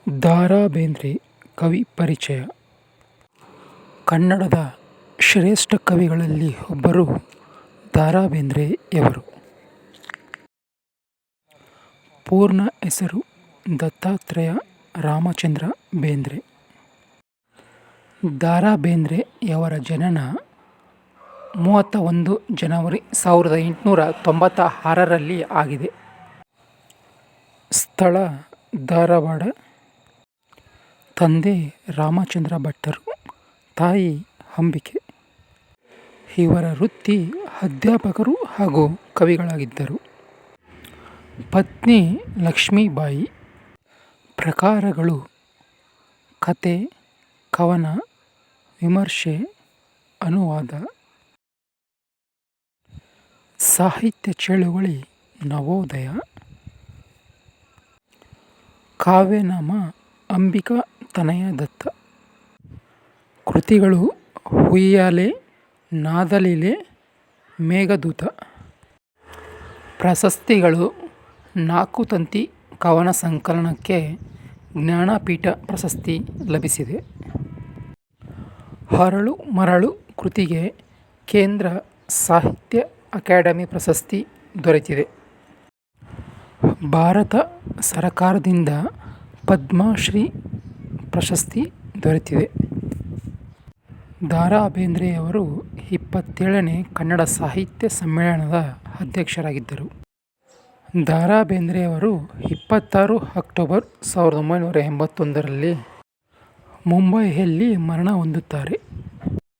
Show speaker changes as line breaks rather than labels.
ದ.ರಾ ಬೇಂದ್ರೆ ಕವಿ ಪರಿಚಯ. ಕನ್ನಡದ ಶ್ರೇಷ್ಠ ಕವಿಗಳಲ್ಲಿ ಒಬ್ಬರು ದ.ರಾ ಬೇಂದ್ರೆಯವರು. ಪೂರ್ಣ ಹೆಸರು ದತ್ತಾತ್ರೇಯ ರಾಮಚಂದ್ರ ಬೇಂದ್ರೆ. ದ.ರಾ ಬೇಂದ್ರೆಯವರ ಜನನ 31 ಜನವರಿ 1896ರಲ್ಲಿ ಆಗಿದೆ. ಸ್ಥಳ ಧಾರವಾಡ. ತಂದೆ ರಾಮಚಂದ್ರ ಭಟ್ಟರು, ತಾಯಿ ಅಂಬಿಕೆ. ಇವರ ವೃತ್ತಿ ಅಧ್ಯಾಪಕರು ಹಾಗೂ ಕವಿಗಳಾಗಿದ್ದರು. ಪತ್ನಿ ಲಕ್ಷ್ಮೀಬಾಯಿ. ಪ್ರಕಾರಗಳು ಕತೆ, ಕವನ, ವಿಮರ್ಶೆ, ಅನುವಾದ. ಸಾಹಿತ್ಯ ಚಳುವಳಿ ನವೋದಯ. ಕಾವ್ಯನಾಮ ಅಂಬಿಕಾ ತನಯ ದತ್ತ. ಕೃತಿಗಳು ಉಯ್ಯಾಲೆ, ನಾದಲೀಲೆ, ಮೇಘದೂತ. ಪ್ರಶಸ್ತಿಗಳು 4 ತಂತಿ ಕವನ ಸಂಕಲನಕ್ಕೆ ಜ್ಞಾನಪೀಠ ಪ್ರಶಸ್ತಿ ಲಭಿಸಿದೆ. ಅರಳು ಮರಳು ಕೃತಿಗೆ ಕೇಂದ್ರ ಸಾಹಿತ್ಯ ಅಕಾಡೆಮಿ ಪ್ರಶಸ್ತಿ ದೊರೆತಿದೆ. ಭಾರತ ಸರಕಾರದಿಂದ ಪದ್ಮಶ್ರೀ ಪ್ರಶಸ್ತಿ ದೊರೆತಿದೆ. ದ.ರಾ ಬೇಂದ್ರೆಯವರು 27ನೇ ಕನ್ನಡ ಸಾಹಿತ್ಯ ಸಮ್ಮೇಳನದ ಅಧ್ಯಕ್ಷರಾಗಿದ್ದರು. ದ.ರಾ ಬೇಂದ್ರೆಯವರು 26 ಅಕ್ಟೋಬರ್ 1981ರಲ್ಲಿ ಮುಂಬಯಿಯಲ್ಲಿ ಮರಣ ಹೊಂದುತ್ತಾರೆ.